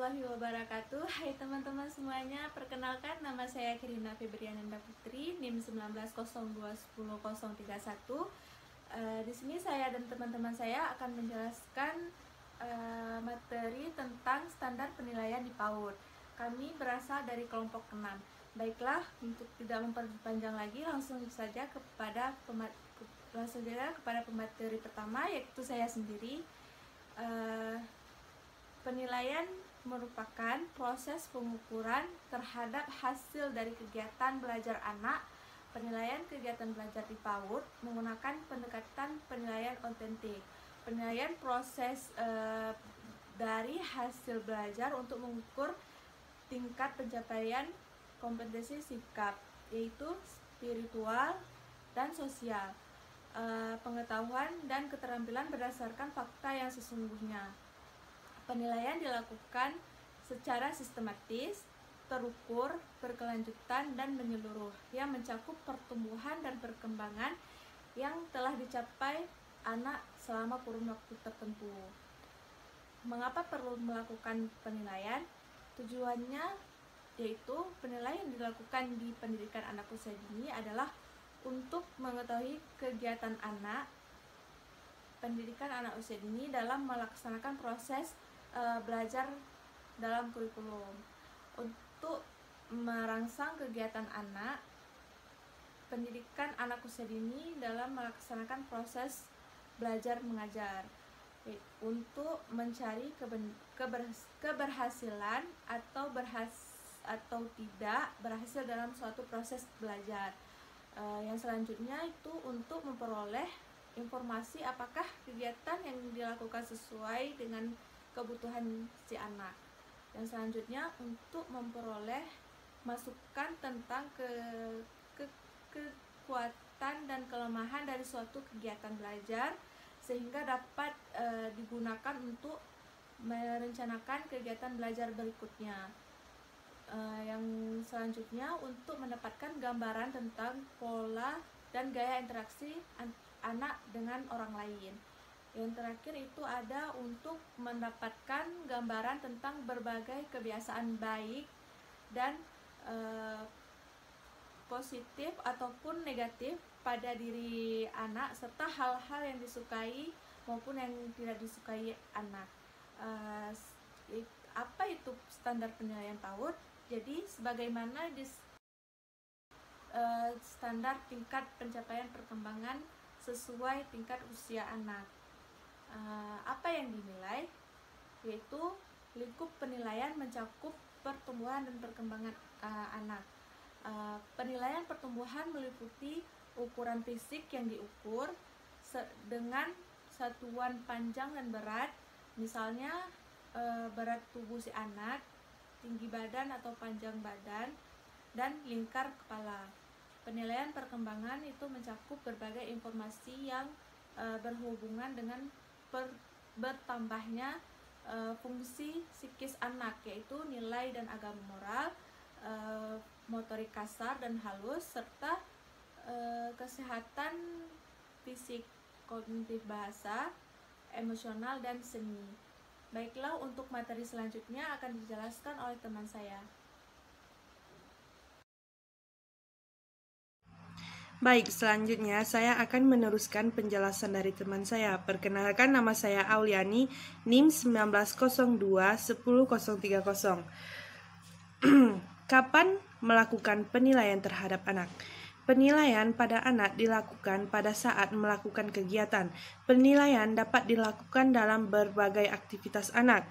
warahmatullahi wabarakatuh. Hai teman-teman semuanya, perkenalkan nama saya Kirina Febriananda Putri, NIM 1902101031. Di sini saya dan teman-teman saya akan menjelaskan materi tentang standar penilaian di PAUD. Kami berasal dari kelompok 6. Baiklah, untuk tidak memperpanjang lagi, langsung saja kepada pemateri pertama, yaitu saya sendiri. Penilaian merupakan proses pengukuran terhadap hasil dari kegiatan belajar anak. Penilaian kegiatan belajar di PAUD menggunakan pendekatan penilaian otentik. Penilaian proses dari hasil belajar untuk mengukur tingkat pencapaian kompetensi sikap, yaitu spiritual dan sosial, pengetahuan dan keterampilan berdasarkan fakta yang sesungguhnya. Penilaian dilakukan secara sistematis, terukur, berkelanjutan, dan menyeluruh, yang mencakup pertumbuhan dan perkembangan yang telah dicapai anak selama kurun waktu tertentu. Mengapa perlu melakukan penilaian? Tujuannya yaitu penilaian yang dilakukan di pendidikan anak usia dini adalah untuk mengetahui kegiatan anak, pendidikan anak usia dini dalam melaksanakan proses belajar dalam kurikulum, untuk merangsang kegiatan anak, pendidikan anak usia dini dalam melaksanakan proses belajar mengajar, untuk mencari keberhasilan atau tidak berhasil dalam suatu proses belajar. Yang selanjutnya itu untuk memperoleh informasi apakah kegiatan yang dilakukan sesuai dengan kebutuhan si anak. Yang selanjutnya untuk memperoleh masukan tentang kekuatan dan kelemahan dari suatu kegiatan belajar, sehingga dapat digunakan untuk merencanakan kegiatan belajar berikutnya. Yang selanjutnya untuk mendapatkan gambaran tentang pola dan gaya interaksi anak dengan orang lain. Yang terakhir itu ada untuk mendapatkan gambaran tentang berbagai kebiasaan baik dan positif ataupun negatif pada diri anak, serta hal-hal yang disukai maupun yang tidak disukai anak. Apa itu standar penilaian PAUD? Jadi sebagaimana standar tingkat pencapaian perkembangan sesuai tingkat usia anak. Apa yang dinilai? Yaitu lingkup penilaian mencakup pertumbuhan dan perkembangan anak. Penilaian pertumbuhan meliputi ukuran fisik yang diukur dengan satuan panjang dan berat, misalnya berat tubuh si anak, tinggi badan atau panjang badan, dan lingkar kepala. Penilaian perkembangan itu mencakup berbagai informasi yang berhubungan dengan bertambahnya fungsi psikis anak, yaitu nilai dan agama moral, motorik kasar dan halus, serta kesehatan fisik, kognitif, bahasa, emosional, dan seni. Baiklah, untuk materi selanjutnya akan dijelaskan oleh teman saya. Baik, selanjutnya saya akan meneruskan penjelasan dari teman saya. Perkenalkan, nama saya Auliani, NIM 1902101030. Kapan melakukan penilaian terhadap anak? Penilaian pada anak dilakukan pada saat melakukan kegiatan. Penilaian dapat dilakukan dalam berbagai aktivitas anak.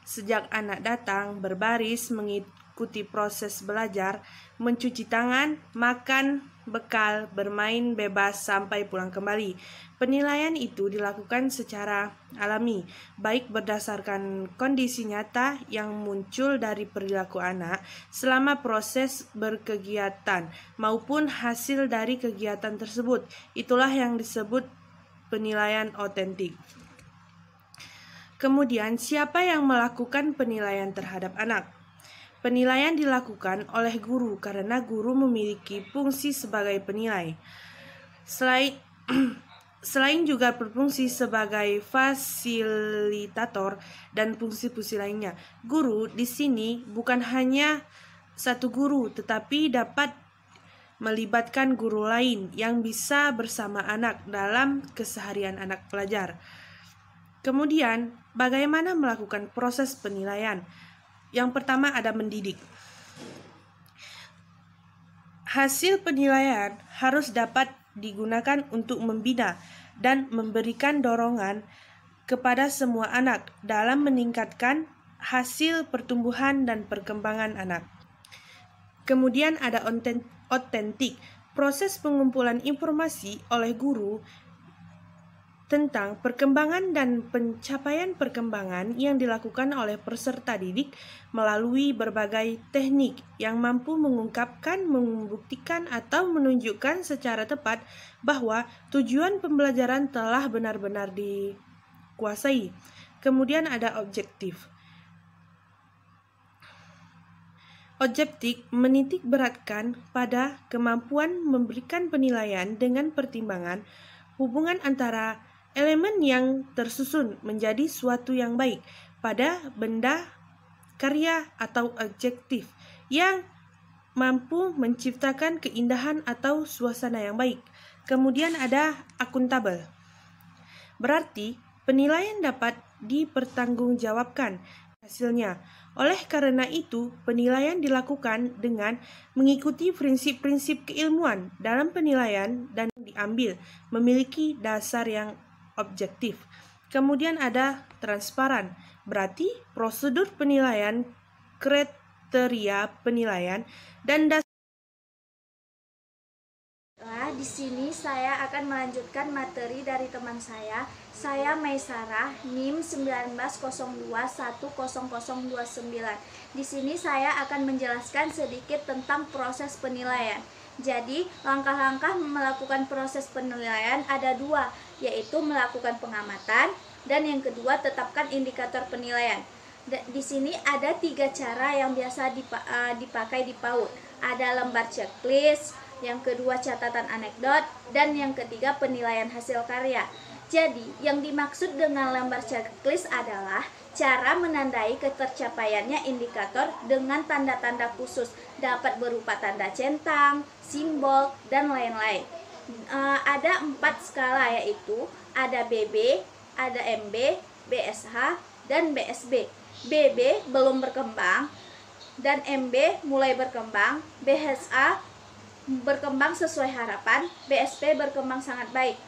Sejak anak datang, berbaris, mengikuti proses belajar, mencuci tangan, makan, bekal, bermain bebas sampai pulang kembali. Penilaian itu dilakukan secara alami, baik berdasarkan kondisi nyata yang muncul dari perilaku anak selama proses berkegiatan maupun hasil dari kegiatan tersebut. Itulah yang disebut penilaian otentik. Kemudian, siapa yang melakukan penilaian terhadap anak? Penilaian dilakukan oleh guru karena guru memiliki fungsi sebagai penilai. Selain juga berfungsi sebagai fasilitator dan fungsi-fungsi lainnya, guru di sini bukan hanya satu guru, tetapi dapat melibatkan guru lain yang bisa bersama anak dalam keseharian anak pelajar. Kemudian, bagaimana melakukan proses penilaian? Yang pertama ada mendidik. Hasil penilaian harus dapat digunakan untuk membina dan memberikan dorongan kepada semua anak dalam meningkatkan hasil pertumbuhan dan perkembangan anak. Kemudian ada otentik, proses pengumpulan informasi oleh guru tentang perkembangan dan pencapaian perkembangan yang dilakukan oleh peserta didik melalui berbagai teknik yang mampu mengungkapkan, membuktikan, atau menunjukkan secara tepat bahwa tujuan pembelajaran telah benar-benar dikuasai. Kemudian ada objektif. Objektif menitik beratkan pada kemampuan memberikan penilaian dengan pertimbangan hubungan antara elemen yang tersusun menjadi suatu yang baik pada benda, karya, atau adjektif yang mampu menciptakan keindahan atau suasana yang baik. Kemudian ada akuntabel. Berarti penilaian dapat dipertanggungjawabkan hasilnya. Oleh karena itu, penilaian dilakukan dengan mengikuti prinsip-prinsip keilmuan dalam penilaian dan diambil memiliki dasar yang objektif. Kemudian ada transparan, berarti prosedur penilaian, kriteria penilaian, dan dasar. Di sini saya akan melanjutkan materi dari teman saya. Saya Maisarah, NIM 1902100029. Di sini saya akan menjelaskan sedikit tentang proses penilaian. Jadi, langkah-langkah melakukan proses penilaian ada dua, yaitu melakukan pengamatan dan yang kedua tetapkan indikator penilaian. Di sini ada 3 cara yang biasa dipakai di PAUD. Ada lembar checklist, yang kedua catatan anekdot, dan yang ketiga penilaian hasil karya. Jadi, yang dimaksud dengan lembar checklist adalah cara menandai ketercapaiannya indikator dengan tanda-tanda khusus, dapat berupa tanda centang, simbol, dan lain-lain. Ada 4 skala, yaitu ada BB, ada MB, BSH, dan BSB. BB belum berkembang, dan MB mulai berkembang, BSH berkembang sesuai harapan, BSP berkembang sangat baik.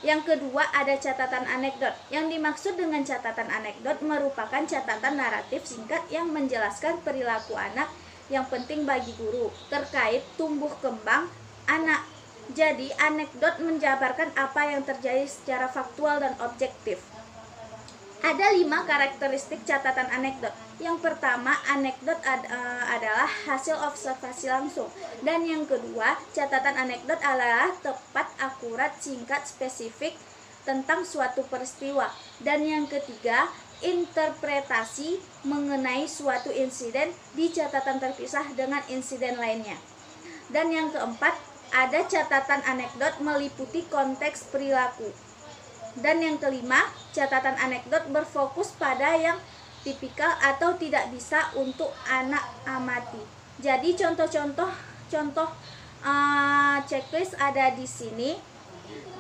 Yang kedua ada catatan anekdot. Yang dimaksud dengan catatan anekdot merupakan catatan naratif singkat yang menjelaskan perilaku anak yang penting bagi guru terkait tumbuh kembang anak. Jadi anekdot menjabarkan apa yang terjadi secara faktual dan objektif. Ada 5 karakteristik catatan anekdot. Yang pertama, anekdot adalah hasil observasi langsung. Dan yang kedua, catatan anekdot adalah tepat, akurat, singkat, spesifik tentang suatu peristiwa. Dan yang ketiga, interpretasi mengenai suatu insiden di catatan terpisah dengan insiden lainnya. Dan yang keempat, ada catatan anekdot meliputi konteks perilaku. Dan yang kelima, catatan anekdot berfokus pada yang tipikal atau tidak bisa untuk anak amati. Jadi contoh checklist ada di sini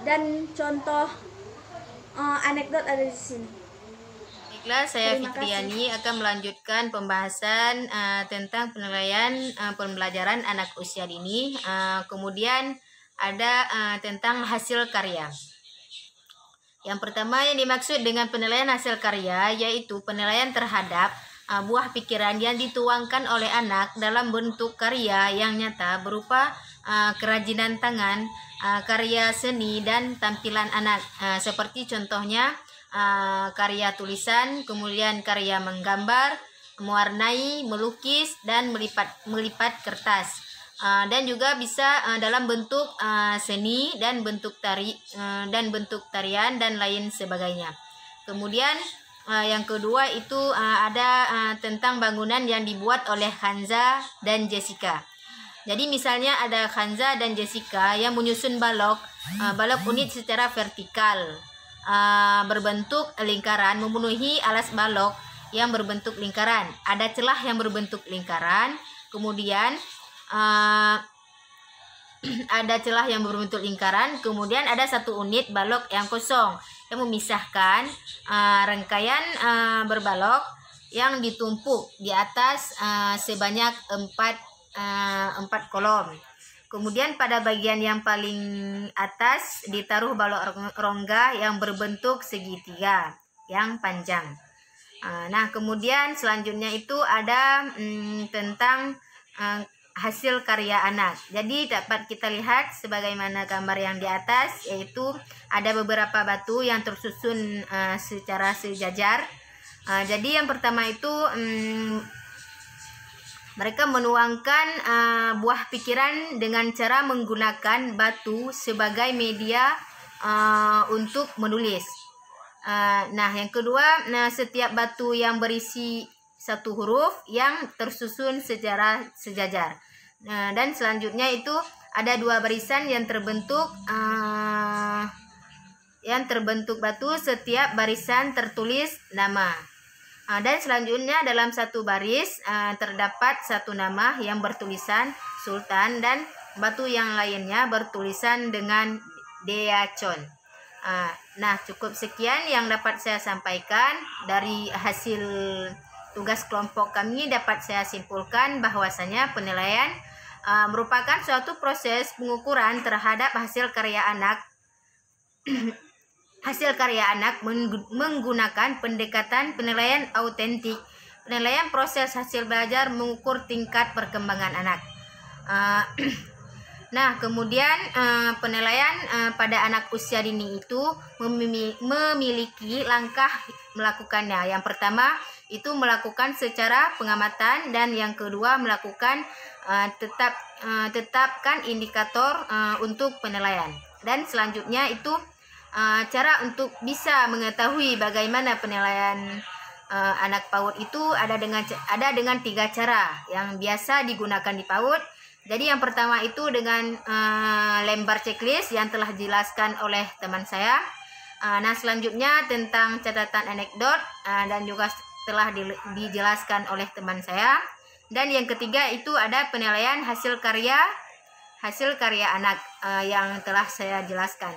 dan contoh anekdot ada di sini. Baiklah, saya Fitriani akan melanjutkan pembahasan tentang penilaian pembelajaran anak usia dini. Kemudian ada tentang hasil karya. Yang pertama yang dimaksud dengan penilaian hasil karya yaitu penilaian terhadap buah pikiran yang dituangkan oleh anak dalam bentuk karya yang nyata berupa kerajinan tangan, karya seni, dan tampilan anak. Seperti contohnya karya tulisan, kemudian karya menggambar, mewarnai, melukis, dan melipat kertas. Dan juga bisa dalam bentuk seni dan bentuk tarian dan lain sebagainya. Kemudian yang kedua itu ada tentang bangunan yang dibuat oleh Hanza dan Jessica. Jadi misalnya ada Hanza dan Jessica yang menyusun balok balok unit secara vertikal berbentuk lingkaran memenuhi alas balok yang berbentuk lingkaran. Ada celah yang berbentuk lingkaran, kemudian ada celah yang berbentuk lingkaran, kemudian ada satu unit balok yang kosong yang memisahkan rangkaian berbalok yang ditumpuk di atas sebanyak 4 kolom. Kemudian pada bagian yang paling atas ditaruh balok rongga yang berbentuk segitiga yang panjang. Nah, kemudian selanjutnya itu ada tentang hasil karya anak. Jadi dapat kita lihat sebagaimana gambar yang di atas, yaitu ada beberapa batu yang tersusun secara sejajar. Jadi yang pertama itu mereka menuangkan buah pikiran dengan cara menggunakan batu sebagai media untuk menulis. Nah, yang kedua, setiap batu yang berisi satu huruf yang tersusun secara sejajar. Dan selanjutnya itu ada 2 barisan yang terbentuk batu, setiap barisan tertulis nama. Dan selanjutnya dalam satu baris terdapat satu nama yang bertulisan Sultan dan batu yang lainnya bertulisan dengan Deacon. Nah, cukup sekian yang dapat saya sampaikan. Dari hasil tugas kelompok kami dapat saya simpulkan bahwasanya penilaian merupakan suatu proses pengukuran terhadap hasil karya anak menggunakan pendekatan penilaian autentik. Penilaian proses hasil belajar mengukur tingkat perkembangan anak. Nah, kemudian penilaian pada anak usia dini itu memiliki langkah melakukannya. Yang pertama itu melakukan secara pengamatan, dan yang kedua melakukan tetapkan indikator untuk penilaian. Dan selanjutnya itu cara untuk bisa mengetahui bagaimana penilaian anak PAUD itu ada dengan 3 cara yang biasa digunakan di PAUD. Jadi yang pertama itu dengan lembar checklist yang telah dijelaskan oleh teman saya. Nah, selanjutnya tentang catatan anekdot dan juga telah dijelaskan oleh teman saya. Dan yang ketiga itu ada penilaian hasil karya anak yang telah saya jelaskan.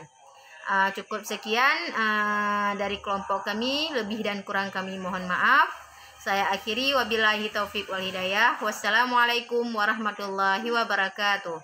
Cukup sekian dari kelompok kami, lebih dan kurang kami mohon maaf. Saya akhiri, wabillahi taufiq wal hidayah. Wassalamualaikum warahmatullahi wabarakatuh.